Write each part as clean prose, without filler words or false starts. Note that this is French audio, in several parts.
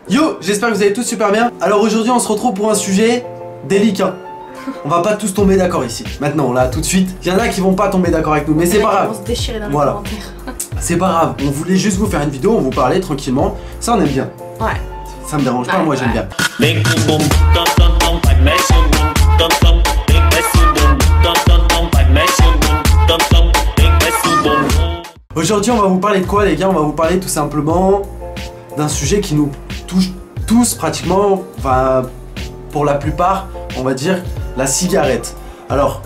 Yo, j'espère que vous allez tous super bien. Alors aujourd'hui on se retrouve pour un sujet délicat. On va pas tous tomber d'accord ici. Maintenant là tout de suite, il y en a qui vont pas tomber d'accord avec nous, mais c'est pas grave. On se déchirer dans les voilà. commentaires. C'est pas grave, on voulait juste vous faire une vidéo, on vous parlait tranquillement. Ça on aime bien. Ouais. Ça me dérange pas, moi j'aime bien. Aujourd'hui on va vous parler de quoi les gars? On va vous parler tout simplement d'un sujet qui nous touche tous pratiquement, enfin pour la plupart on va dire la cigarette. Alors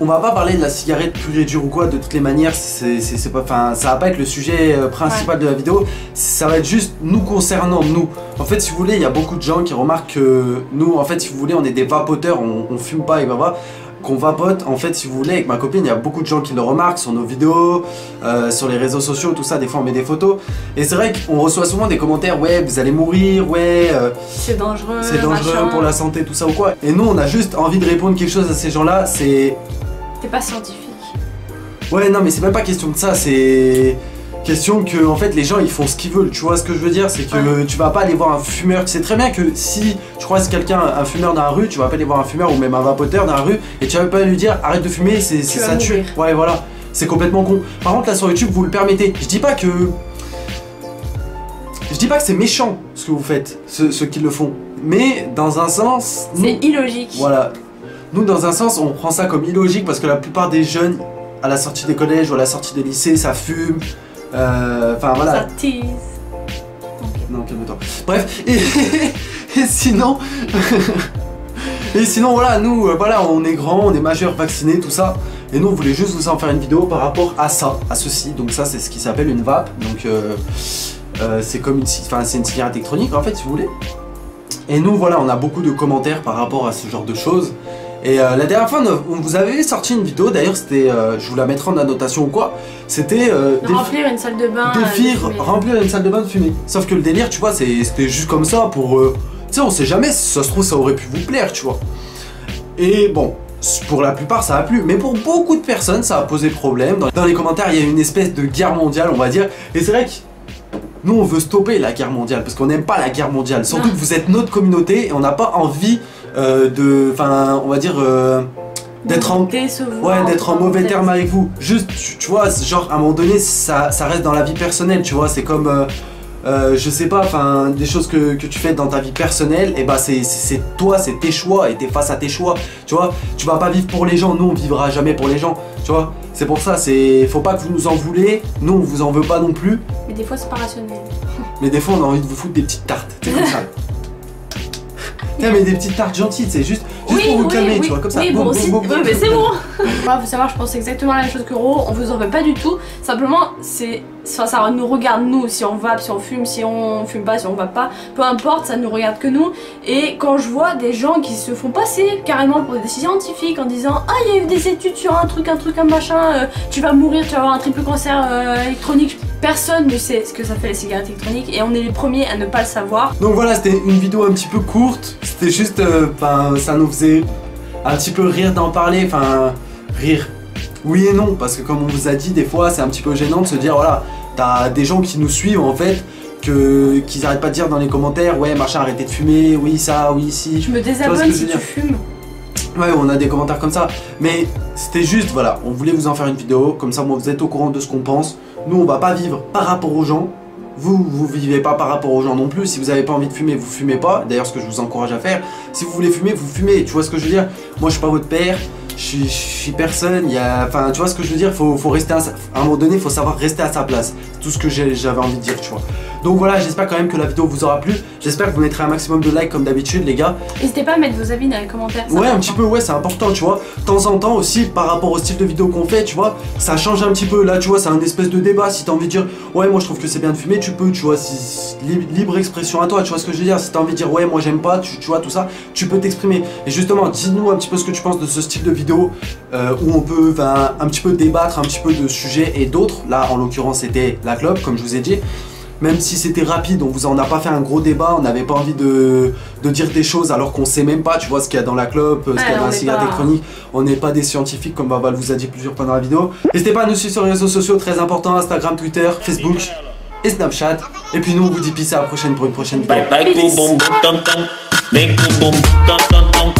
on va pas parler de la cigarette pure et dure ou quoi, de toutes les manières c'est pas, enfin ça va pas être le sujet principal de la vidéo, ça va être juste nous concernant nous. En fait si vous voulez il y a beaucoup de gens qui remarquent que nous en fait si vous voulez on est des vapoteurs, on fume pas et bah qu'on vapote. En fait si vous voulez avec ma copine il y a beaucoup de gens qui le remarquent sur nos vidéos, sur les réseaux sociaux, tout ça, des fois on met des photos et c'est vrai qu'on reçoit souvent des commentaires, ouais vous allez mourir, ouais c'est dangereux pour la santé, tout ça ou quoi. Et nous on a juste envie de répondre quelque chose à ces gens là, c'est... T'es pas scientifique. Ouais non mais c'est même pas question de ça, c'est question que en fait les gens ils font ce qu'ils veulent, tu vois ce que je veux dire, c'est que tu vas pas aller voir un fumeur, tu sais très bien que si tu croises quelqu'un, un fumeur dans la rue, tu vas pas aller voir un fumeur ou même un vapoteur dans la rue et tu vas pas lui dire arrête de fumer, ça tue. Ouais voilà, c'est complètement con. Par contre là sur YouTube vous le permettez, je dis pas que c'est méchant ce que vous faites, ceux qui le font, mais dans un sens... C'est illogique. Voilà, nous dans un sens on prend ça comme illogique parce que la plupart des jeunes à la sortie des collèges ou à la sortie des lycées ça fume. Enfin voilà. Ça tease. Okay. Non, calme-toi. Bref, et sinon. Et sinon, voilà, nous, voilà, on est grands, on est majeurs, vaccinés, tout ça. Et nous, on voulait juste vous en faire une vidéo par rapport à ça, à ceci. Donc, ça, c'est ce qui s'appelle une vape. Donc, c'est comme une cigarette électronique, en fait, si vous voulez. Et nous, voilà, on a beaucoup de commentaires par rapport à ce genre de choses. Et la dernière fois, on vous avait sorti une vidéo, d'ailleurs c'était, je vous la mettrai en annotation ou quoi, c'était remplir une salle de bain, remplir une salle de bain de fumée. Sauf que le délire, tu vois, c'était juste comme ça pour, tu sais, on sait jamais, si ça se trouve ça aurait pu vous plaire, tu vois. Et bon, pour la plupart ça a plu, mais pour beaucoup de personnes ça a posé problème. Dans les commentaires, il y a une espèce de guerre mondiale, on va dire, et c'est vrai que nous on veut stopper la guerre mondiale, parce qu'on n'aime pas la guerre mondiale, surtout que vous êtes notre communauté et on n'a pas envie on va dire d'être en mauvais terme avec vous. Juste, tu vois, genre à un moment donné, ça reste dans la vie personnelle, tu vois, c'est comme, je sais pas, enfin, des choses que tu fais dans ta vie personnelle, et bah c'est toi, c'est tes choix, et t'es face à tes choix, tu vois, tu vas pas vivre pour les gens, nous on vivra jamais pour les gens, tu vois, c'est pour ça, faut pas que vous nous en voulez, nous on vous en veut pas non plus. Mais des fois c'est pas rationnel. Mais des fois on a envie de vous foutre des petites tartes, c'est comme ça. Non mais des petites tartes gentilles, c'est juste pour vous calmer, tu vois, comme ça. Oui, bon aussi, mais c'est bon. Voilà, faut savoir, je pense exactement la même chose que Ro, on vous en veut pas du tout. Simplement, ça nous regarde nous, si on vape, si on fume, si on fume pas, si on vape pas, peu importe, ça nous regarde que nous. Et quand je vois des gens qui se font passer carrément pour des scientifiques en disant ah il y a eu des études sur un truc, un machin, tu vas mourir, tu vas avoir un triple cancer électronique. Personne ne sait ce que ça fait les cigarettes électroniques et on est les premiers à ne pas le savoir. Donc voilà, c'était une vidéo un petit peu courte, c'était juste, ça nous faisait un petit peu rire d'en parler, enfin rire, oui et non, parce que comme on vous a dit, des fois c'est un petit peu gênant de se dire voilà, t'as des gens qui nous suivent en fait, qu'ils arrêtent pas de dire dans les commentaires, ouais machin arrêtez de fumer, oui ça, oui si. Je me désabonne si tu fumes. Ouais, on a des commentaires comme ça, mais c'était juste, voilà, on voulait vous en faire une vidéo, comme ça moi vous êtes au courant de ce qu'on pense. Nous on va pas vivre par rapport aux gens, vous vivez pas par rapport aux gens non plus. Si vous avez pas envie de fumer, vous fumez pas, d'ailleurs ce que je vous encourage à faire. Si vous voulez fumer, vous fumez, tu vois ce que je veux dire. Moi je suis pas votre père, je suis personne, enfin tu vois ce que je veux dire, faut rester à un moment donné, faut savoir rester à sa place. C'est tout ce que j'avais envie de dire, tu vois. Donc voilà, j'espère quand même que la vidéo vous aura plu. J'espère que vous mettrez un maximum de likes comme d'habitude les gars. N'hésitez pas à mettre vos avis dans les commentaires. Ouais, un petit peu, ouais, c'est important, tu vois. De temps en temps aussi, par rapport au style de vidéo qu'on fait, tu vois, ça change un petit peu. Là, tu vois, c'est un espèce de débat. Si t'as envie de dire, ouais, moi je trouve que c'est bien de fumer, tu peux, tu vois, libre expression à toi, tu vois ce que je veux dire. Si t'as envie de dire, ouais, moi j'aime pas, tu vois, tout ça, tu peux t'exprimer. Et justement, dis-nous un petit peu ce que tu penses de ce style de vidéo où on peut un petit peu débattre un petit peu de sujets et d'autres. Là, en l'occurrence, c'était la clope, comme je vous ai dit. Même si c'était rapide, on vous en a pas fait un gros débat, on n'avait pas envie de dire des choses alors qu'on sait même pas, tu vois, ce qu'il y a dans la clope, ce qu'il y a dans la cigarette électronique. On n'est pas des scientifiques comme Baval vous a dit plusieurs fois dans la vidéo. N'hésitez pas à nous suivre sur les réseaux sociaux, très important, Instagram, Twitter, Facebook et Snapchat. Et puis nous on vous dit peace à la prochaine pour une prochaine vidéo. Bye bye, boom boom boom tom tom. Make boom boom tom tom tom.